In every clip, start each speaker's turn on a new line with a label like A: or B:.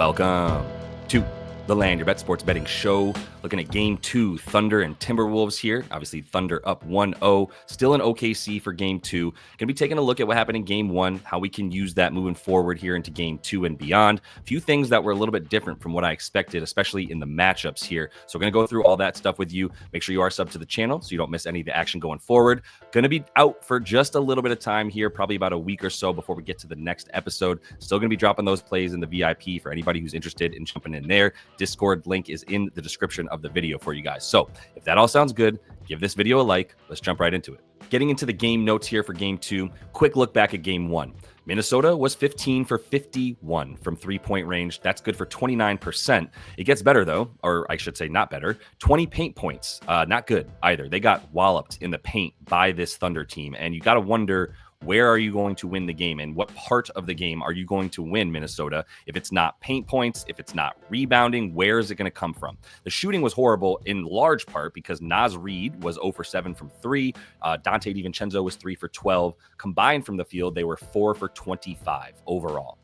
A: Welcome to the Land Your Bet Sports Betting Show. Looking at Game 2, Thunder and Timberwolves here. Obviously, Thunder up 1-0. Still in OKC for Game 2. Going to be taking a look at what happened in Game 1, how we can use that moving forward here into Game 2 and beyond. A few things that were a little bit different from what I expected, especially in the matchups here. So we're going to go through all that stuff with you. Make sure you are subbed to the channel so you don't miss any of the action going forward. Going to be out for just a little bit of time here, probably about a week or so before we get to the next episode. Still going to be dropping those plays in the VIP for anybody who's interested in jumping in there. Discord link is in the description of the video for you guys. So if that all sounds good, give this video a like. Let's jump right into it. Getting into the game notes here for Game 2. Quick look back at Game 1. Minnesota was 15 for 51 from three-point range. That's good for 29%. It gets better, though, or I should say not better. 20 paint points. Not good either. They got walloped in the paint by this Thunder team, and you got to wonder, where are you going to win the game, and what part of the game are you going to win, Minnesota? If it's not paint points, if it's not rebounding, where is it going to come from? The shooting was horrible in large part because Naz Reid was 0 for 7 from 3. Dante DiVincenzo was 3 for 12. Combined from the field, they were 4 for 25 overall.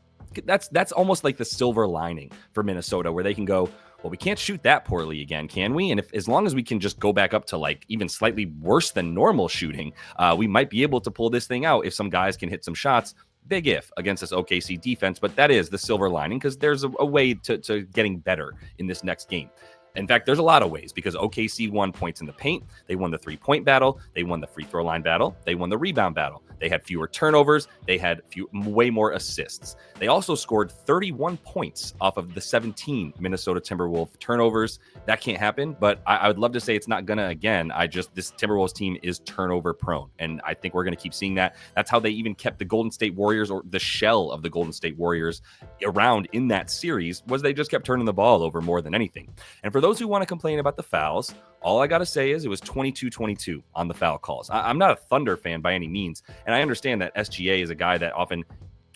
A: That's almost like the silver lining for Minnesota, where they can go, well, we can't shoot that poorly again, can we? And as long as we can just go back up to like even slightly worse than normal shooting, we might be able to pull this thing out if some guys can hit some shots. Big if against this OKC defense, but that is the silver lining because there's a way to getting better in this next game. In fact, there's a lot of ways because OKC won points in the paint. They won the three-point battle. They won the free throw line battle. They won the rebound battle. They had fewer turnovers. They had way more assists. They also scored 31 points off of the 17 Minnesota Timberwolves turnovers. That can't happen, but I would love to say it's not going to again. This Timberwolves team is turnover prone, and I think we're going to keep seeing that. That's how they even kept the Golden State Warriors, or the shell of the Golden State Warriors, around in that series, was they just kept turning the ball over more than anything. And for those who want to complain about the fouls, all I got to say is it was 22-22 on the foul calls. I'm not a Thunder fan by any means, and I understand that SGA is a guy that often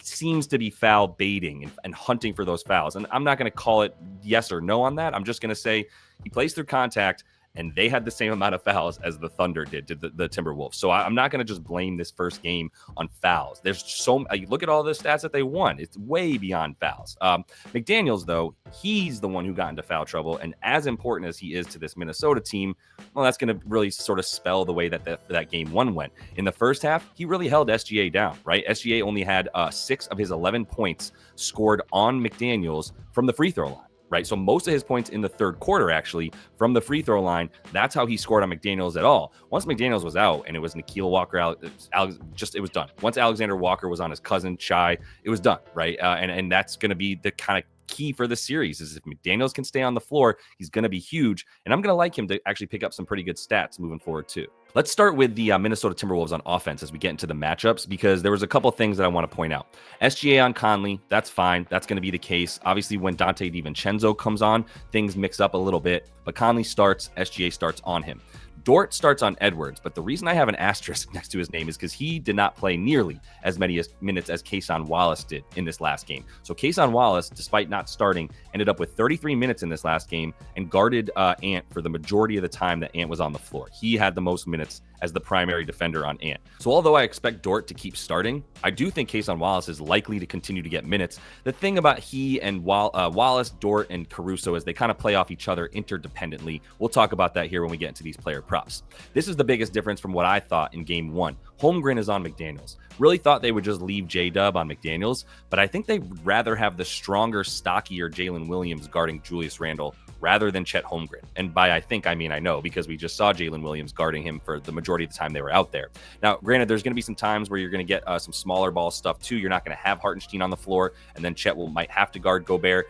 A: seems to be foul baiting and hunting for those fouls. And I'm not going to call it yes or no on that. I'm just going to say he plays through contact, and they had the same amount of fouls as the Thunder did to the Timberwolves. So I'm not going to just blame this first game on fouls. There's so look at all the stats that they won. It's way beyond fouls. McDaniels, though, he's the one who got into foul trouble. And as important as he is to this Minnesota team, well, that's going to really sort of spell the way that that Game 1 went. In the first half, he really held SGA down, right? SGA only had 6 of his 11 points scored on McDaniels from the free throw line. Right, so most of his points in the third quarter, actually, from the free throw line, that's how he scored on McDaniels at all. Once McDaniels was out and it was Nikhil Walker out, it was done. Once Alexander Walker was on his cousin, Shai, it was done, right? And that's going to be the kind of key for the series is if McDaniels can stay on the floor, he's going to be huge. And I'm going to like him to actually pick up some pretty good stats moving forward, too. Let's start with the Minnesota Timberwolves on offense as we get into the matchups, because there was a couple of things that I want to point out. SGA on Conley, that's fine. That's going to be the case. Obviously, when Dante DiVincenzo comes on, things mix up a little bit, but Conley starts, SGA starts on him. Dort starts on Edwards, but the reason I have an asterisk next to his name is because he did not play nearly as many minutes as Cason Wallace did in this last game. So Cason Wallace, despite not starting, ended up with 33 minutes in this last game and guarded Ant for the majority of the time that Ant was on the floor. He had the most minutes as the primary defender on Ant. So although I expect Dort to keep starting, I do think Cason Wallace is likely to continue to get minutes. The thing about he and Wallace, Dort, and Caruso is they kind of play off each other interdependently. We'll talk about that here when we get into these player props. This is the biggest difference from what I thought in Game 1. Holmgren is on McDaniels. Really thought they would just leave J-Dub on McDaniels, but I think they'd rather have the stronger, stockier Jalen Williams guarding Julius Randle rather than Chet Holmgren. And by I mean I know, because we just saw Jalen Williams guarding him for the majority of the time they were out there. Now, granted, there's going to be some times where you're going to get some smaller ball stuff too. You're not going to have Hartenstein on the floor, and then Chet might have to guard Gobert.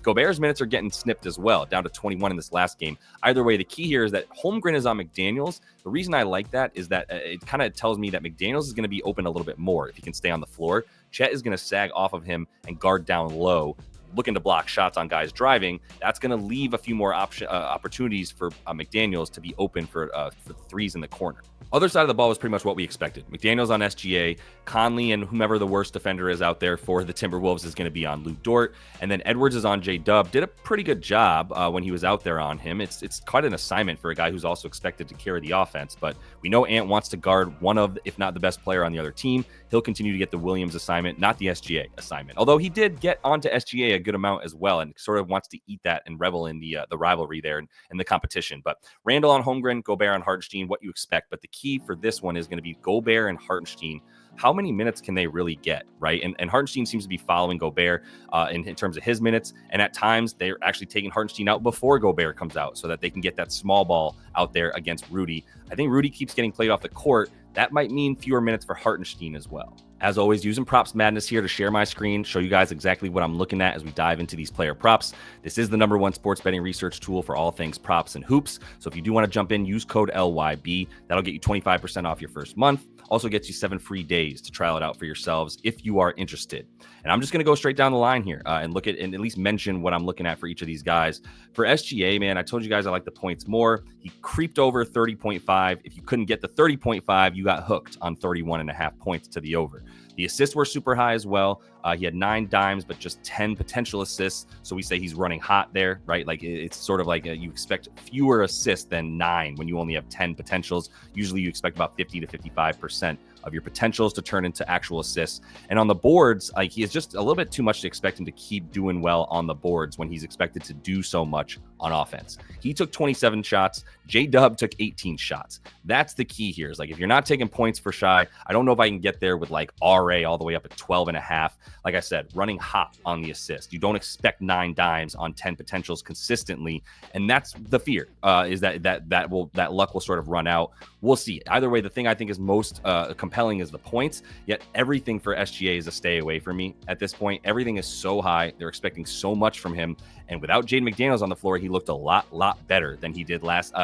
A: Gobert's minutes are getting snipped as well, down to 21 in this last game. Either way, the key here is that Holmgren is on McDaniels. The reason I like that is that it kind of tells me that McDaniels is going to be open a little bit more if he can stay on the floor. Chet is going to sag off of him and guard down low, looking to block shots on guys driving. That's going to leave a few more opportunities for McDaniels to be open for threes in the corner. Other side of the ball was pretty much what we expected. McDaniels on SGA, Conley and whomever the worst defender is out there for the Timberwolves is going to be on Lou Dort, and then Edwards is on J-Dub. Did a pretty good job when he was out there on him. It's quite an assignment for a guy who's also expected to carry the offense, but we know Ant wants to guard one of, if not the best player on the other team. He'll continue to get the Williams assignment, not the SGA assignment. Although he did get onto SGA a good amount as well, and sort of wants to eat that and revel in the rivalry there and the competition. But Randall on Holmgren, Gobert on Hartenstein, what you expect. But the key for this one is going to be Gobert and Hartenstein. How many minutes can they really get, right? And Hartenstein seems to be following Gobert in terms of his minutes. And at times, they're actually taking Hartenstein out before Gobert comes out so that they can get that small ball out there against Rudy. I think Rudy keeps getting played off the court. That might mean fewer minutes for Hartenstein as well. As always, using Props Madness here to share my screen, show you guys exactly what I'm looking at as we dive into these player props. This is the #1 sports betting research tool for all things props and hoops. So if you do want to jump in, use code LYB. That'll get you 25% off your first month. Also gets you 7 free days to trial it out for yourselves if you are interested. And I'm just going to go straight down the line here and look at and at least mention what I'm looking at for each of these guys. For SGA, man, I told you guys I like the points more. He creeped over 30.5. If you couldn't get the 30.5, you got hooked on 31.5 points to the over. The assists were super high as well. He had 9 dimes, but just 10 potential assists. So we say he's running hot there, right? Like it's sort of like you expect fewer assists than 9 when you only have 10 potentials. Usually you expect about 50 to 55% of your potentials to turn into actual assists. And on the boards, like he is just a little bit too much to expect him to keep doing well on the boards when he's expected to do so much on offense. He took 27 shots. J-Dub took 18 shots. That's the key here. Is like if you're not taking points for Shy, I don't know if I can get there with like RA all the way up at 12.5. Like I said, running hot on the assist. You don't expect 9 dimes on 10 potentials consistently, and that's the fear. Is that luck will sort of run out. We'll see. Either way, the thing I think is most compelling is the points. Yet everything for SGA is a stay away from me at this point. Everything is so high. They're expecting so much from him, and without Jaden McDaniels on the floor, he looked a lot better than he did last.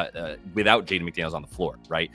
A: Without Jaden McDaniels on the floor, right?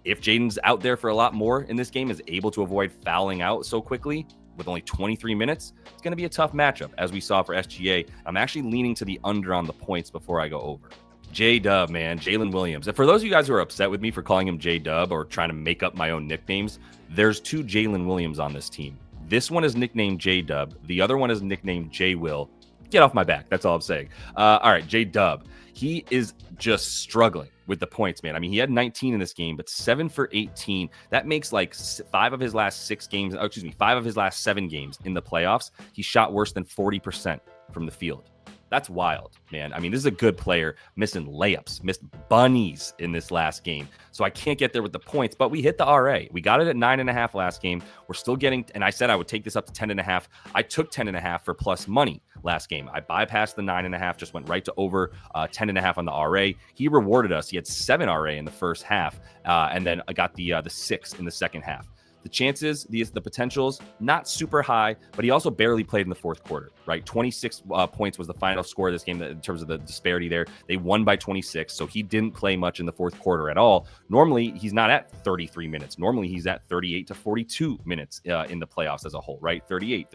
A: If Jaden's out there for a lot more in this game, is able to avoid fouling out so quickly with only 23 minutes, it's going to be a tough matchup, as we saw for SGA. I'm actually leaning to the under on the points before I go over. J-Dub, man, Jalen Williams. And for those of you guys who are upset with me for calling him J-Dub or trying to make up my own nicknames, there's 2 Jalen Williams on this team. This one is nicknamed J-Dub. The other one is nicknamed J-Will. Get off my back. That's all I'm saying. All right, J-Dub. He is just struggling with the points, man. I mean, he had 19 in this game, but 7 for 18. That makes like 5 of his last 6 games. 5 of his last 7 games in the playoffs. He shot worse than 40% from the field. That's wild, man. I mean, this is a good player, missing layups, missed bunnies in this last game. So I can't get there with the points, but we hit the RA. We got it at 9.5 last game. We're still getting, and I said I would take this up to 10.5. I took 10.5 for plus money last game. I bypassed the 9.5, just went right to over 10.5 on the RA. He rewarded us. He had 7 RA in the first half, and then I got the 6 in the second half. The chances, the potentials, not super high, but he also barely played in the fourth quarter, right? 26 points was the final score of this game in terms of the disparity there. They won by 26, so he didn't play much in the fourth quarter at all. Normally, he's not at 33 minutes. Normally, he's at 38 to 42 minutes in the playoffs as a whole, right? 38,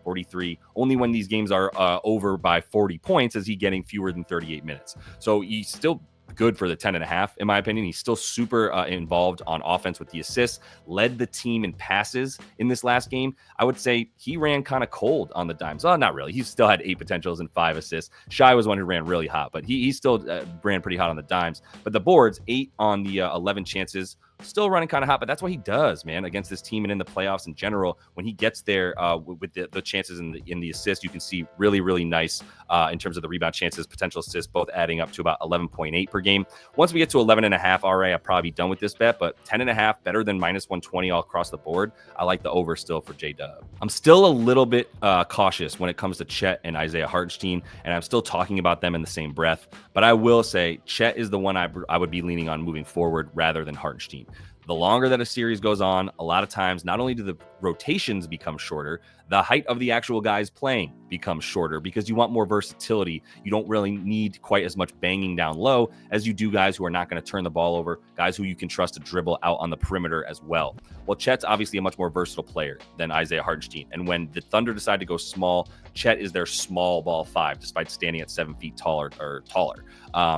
A: 43. Only when these games are over by 40 points is he getting fewer than 38 minutes. So he's still good for the 10.5, in my opinion. He's still super involved on offense with the assists, led the team in passes in this last game. I would say he ran kind of cold on the dimes. Well, not really. He still had 8 potentials and 5 assists. Shy was one who ran really hot, but he still ran pretty hot on the dimes. But the boards, 8 on the 11 chances, still running kind of hot, but that's what he does, man, against this team and in the playoffs in general. When he gets there with the chances in the assist, you can see really nice in terms of the rebound chances, potential assists, both adding up to about 11.8 per game. Once we get to 11.5 RA, I'll probably be done with this bet, but 10.5 better than minus 120 all across the board. I like the over still for J-Dub. I'm still a little bit cautious when it comes to Chet and Isaiah Hartenstein, and I'm still talking about them in the same breath, but I will say Chet is the one I would be leaning on moving forward rather than Hartenstein. The longer that a series goes on, a lot of times, not only do the rotations become shorter, the height of the actual guys playing becomes shorter because you want more versatility. You don't really need quite as much banging down low as you do guys who are not going to turn the ball over, guys who you can trust to dribble out on the perimeter as well. Well, Chet's obviously a much more versatile player than Isaiah Hartenstein. And when the Thunder decide to go small, Chet is their small ball 5, despite standing at 7 feet taller.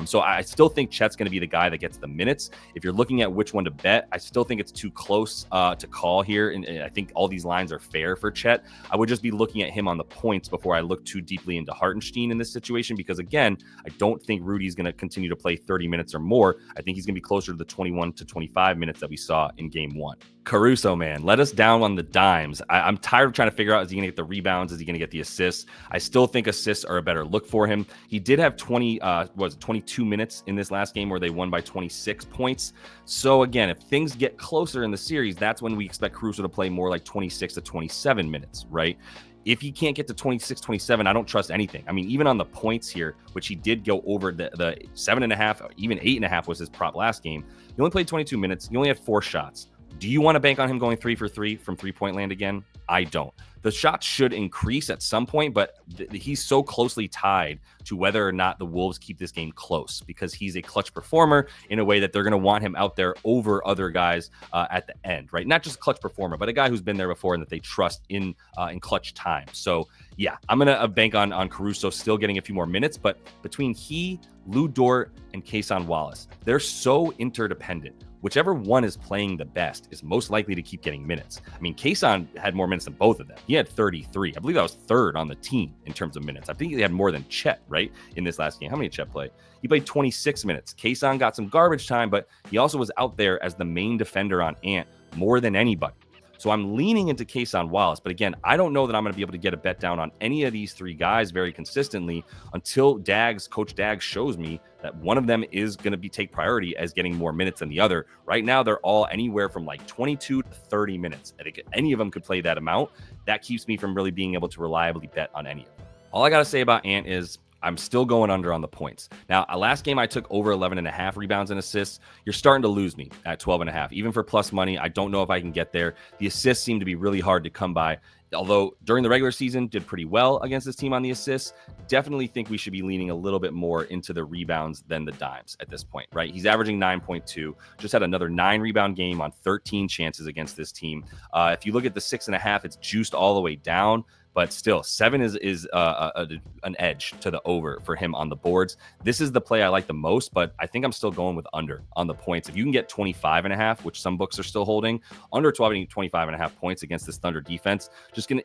A: So I still think Chet's going to be the guy that gets the minutes. If you're looking at which one to bet, I still think it's too close to call here. And I think all these lines are fair for Chet. I would just be looking at him on the points before I look too deeply into Hartenstein in this situation, because again, I don't think Rudy's going to continue to play 30 minutes or more. I think he's going to be closer to the 21 to 25 minutes that we saw in game 1. Caruso, man, let us down on the dimes. I'm tired of trying to figure out, is he going to get the rebounds? Is he going to get the assists? I still think assists are a better look for him. He did have 22 minutes in this last game where they won by 26 points. So again, if things get closer in the series, that's when we expect Caruso to play more like 26 to 27 minutes, right? If he can't get to 26, 27, I don't trust anything. I mean, even on the points here, which he did go over the 7.5, even 8.5 was his prop last game. He only played 22 minutes. He only had 4 shots. Do you want to bank on him going 3 for 3 from three-point land again? I don't. The shots should increase at some point, but he's so closely tied to whether or not the Wolves keep this game close, because he's a clutch performer in a way that they're going to want him out there over other guys at the end, right? Not just a clutch performer, but a guy who's been there before and that they trust in clutch time. So yeah, I'm going to bank on Caruso still getting a few more minutes, but between he, Lou Dort, and Kayson Wallace, they're so interdependent. Whichever one is playing the best is most likely to keep getting minutes. I mean, Kayson had more minutes than both of them. He had 33. I believe that was third on the team in terms of minutes. I think he had more than Chet, right, in this last game. How many did Chet play? He played 26 minutes. Kayson got some garbage time, but he also was out there as the main defender on Ant more than anybody. So I'm leaning into Kayson Wallace, but again, I don't know that I'm going to be able to get a bet down on any of these 3 guys very consistently until Coach Daggs shows me that one of them is going to take priority as getting more minutes than the other. Right now, they're all anywhere from like 22 to 30 minutes. I think any of them could play that amount. That keeps me from really being able to reliably bet on any of them. All I got to say about Ant is I'm still going under on the points. Now, last game I took over 11.5 rebounds and assists. You're starting to lose me at 12.5. Even for plus money, I don't know if I can get there. The assists seem to be really hard to come by. Although during the regular season did pretty well against this team on the assists, definitely think we should be leaning a little bit more into the rebounds than the dimes at this point, right? He's averaging 9.2, just had another 9 rebound game on 13 chances against this team. If you look at the 6.5, it's juiced all the way down. But still, 7 is an edge to the over for him on the boards. This is the play I like the most, but I think I'm still going with under on the points. If you can get 25.5, which some books are still holding, under 25.5 points against this Thunder defense,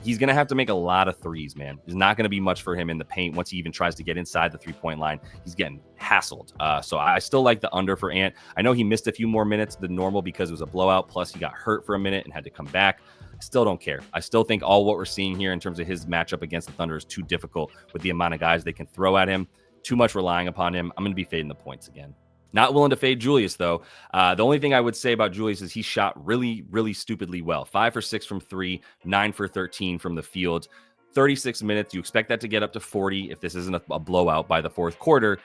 A: he's gonna have to make a lot of threes, man. There's not gonna be much for him in the paint once he even tries to get inside the 3-point line. He's getting hassled. So I still like the under for Ant. I know he missed a few more minutes than normal because it was a blowout. Plus, he got hurt for a minute and had to come back. Still don't care. I still think all what we're seeing here in terms of his matchup against the Thunder is too difficult with the amount of guys they can throw at him. Too much relying upon him. I'm going to be fading the points again. Not willing to fade Julius, though. The only thing I would say about Julius is he shot really, really stupidly well. 5 for 6 from 3, 9 for 13 from the field. 36 minutes. You expect that to get up to 40 if this isn't a blowout by the fourth quarter,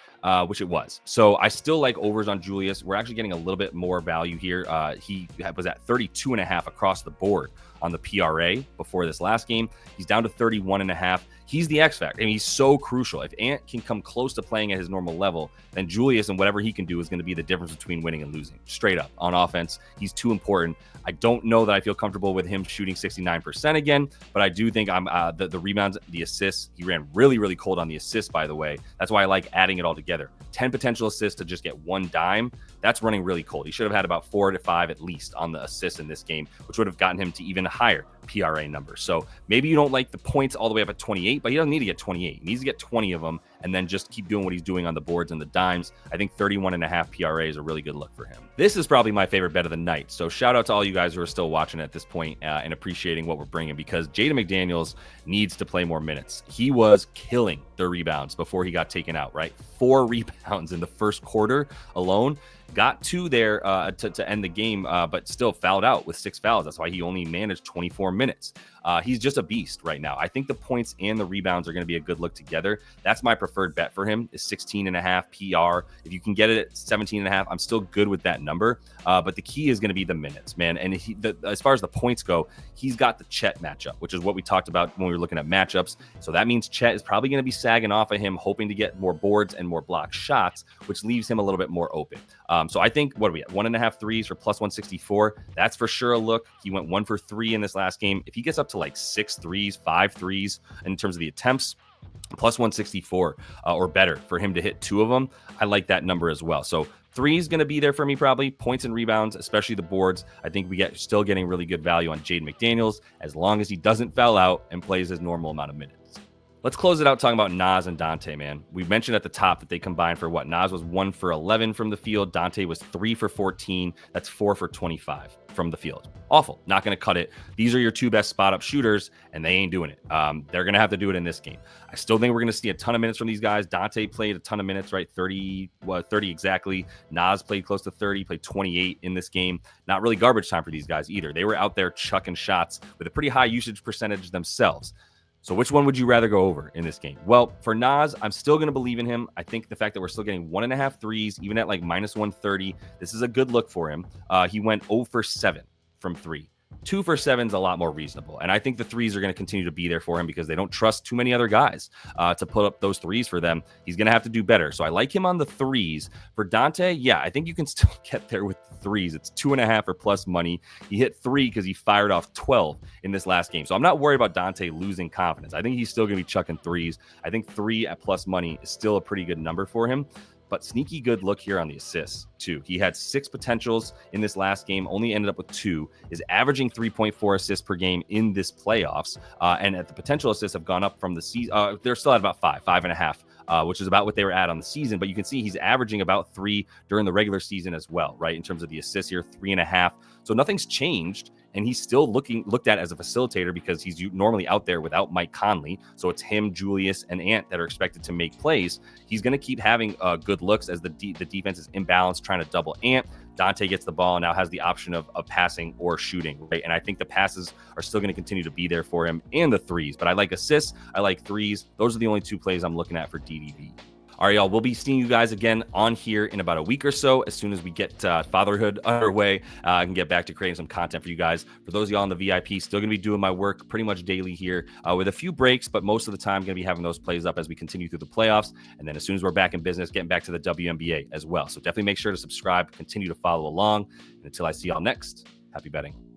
A: which it was. So I still like overs on Julius. We're actually getting a little bit more value here. He was at 32.5 across the board on the PRA before this last game. He's down to 31.5. He's the X factor. I mean, he's so crucial. If Ant can come close to playing at his normal level, then Julius and whatever he can do is going to be the difference between winning and losing. Straight up on offense, he's too important. I don't know that I feel comfortable with him shooting 69% again, but I do think I'm the rebounds, the assists. He ran really, really cold on the assists, by the way. That's why I like adding it all together. 10 potential assists to just get 1 dime. That's running really cold. He should have had about 4 to 5 at least on the assists in this game, which would have gotten him to even a higher PRA number. So maybe you don't like the points all the way up at 28, but he doesn't need to get 28. He needs to get 20 of them and then just keep doing what he's doing on the boards and the dimes. I think 31.5 PRA is a really good look for him. This is probably my favorite bet of the night. So shout out to all you guys who are still watching at this point and appreciating what we're bringing, because Jaden McDaniels needs to play more minutes. He was killing the rebounds before he got taken out, right? 4 rebounds in the first quarter alone. Got 2 there to end the game, but still fouled out with 6 fouls. That's why he only managed 24 minutes. He's just a beast right now. I think the points and the rebounds are going to be a good look together. That's my preferred bet for him, is 16.5 PR. If you can get it at 17.5, I'm still good with that number. But the key is going to be the minutes, man. And as far as the points go, he's got the Chet matchup, which is what we talked about when we were looking at matchups. So that means Chet is probably going to be sagging off of him, hoping to get more boards and more block shots, which leaves him a little bit more open. So I think, what are we at? 1.5 threes for plus 164. That's for sure a look. He went 1 for 3 in this last game. If he gets up to like 6 threes, 5 threes in terms of the attempts, plus 164 or better for him to hit 2 of them, I like that number as well. So 3 is going to be there for me probably. Points and rebounds, especially the boards. I think still getting really good value on Jaden McDaniels as long as he doesn't foul out and plays his normal amount of minutes. Let's close it out talking about Nas and Dante, man. We mentioned at the top that they combined for what? Nas was 1 for 11 from the field. Dante was 3 for 14. That's 4 for 25 from the field. Awful. Not going to cut it. These are your two best spot-up shooters, and they ain't doing it. They're going to have to do it in this game. I still think we're going to see a ton of minutes from these guys. Dante played a ton of minutes, right? 30 exactly. Nas played close to 30, played 28 in this game. Not really garbage time for these guys either. They were out there chucking shots with a pretty high usage percentage themselves. So which one would you rather go over in this game? Well, for Nas, I'm still going to believe in him. I think the fact that we're still getting 1.5 threes, even at like minus 130, this is a good look for him. He went 0 for 7 from 3. 2 for 7 is a lot more reasonable. And I think the threes are going to continue to be there for him because they don't trust too many other guys to put up those threes for them. He's going to have to do better. So I like him on the threes. For Dante, yeah, I think you can still get there with the threes. It's 2.5 or plus money. He hit 3 because he fired off 12 in this last game. So I'm not worried about Dante losing confidence. I think he's still going to be chucking threes. I think 3 at plus money is still a pretty good number for him. But sneaky good look here on the assists, too. He had 6 potentials in this last game, only ended up with 2, is averaging 3.4 assists per game in this playoffs. And at the potential assists have gone up from the season. They're still at about 5.5, which is about what they were at on the season. But you can see he's averaging about 3 during the regular season as well, right? In terms of the assists here, 3.5. So nothing's changed. And he's still looked at as a facilitator because he's normally out there without Mike Conley. So it's him, Julius, and Ant that are expected to make plays. He's going to keep having good looks as the defense is imbalanced, trying to double Ant. Dante gets the ball and now has the option of passing or shooting, right? And I think the passes are still going to continue to be there for him and the threes. But I like assists. I like threes. Those are the only 2 plays I'm looking at for DDV. All right, y'all, we'll be seeing you guys again on here in about a week or so. As soon as we get fatherhood underway, I can get back to creating some content for you guys. For those of y'all in the VIP, still going to be doing my work pretty much daily here with a few breaks, but most of the time going to be having those plays up as we continue through the playoffs. And then as soon as we're back in business, getting back to the WNBA as well. So definitely make sure to subscribe, continue to follow along. And until I see y'all next, happy betting.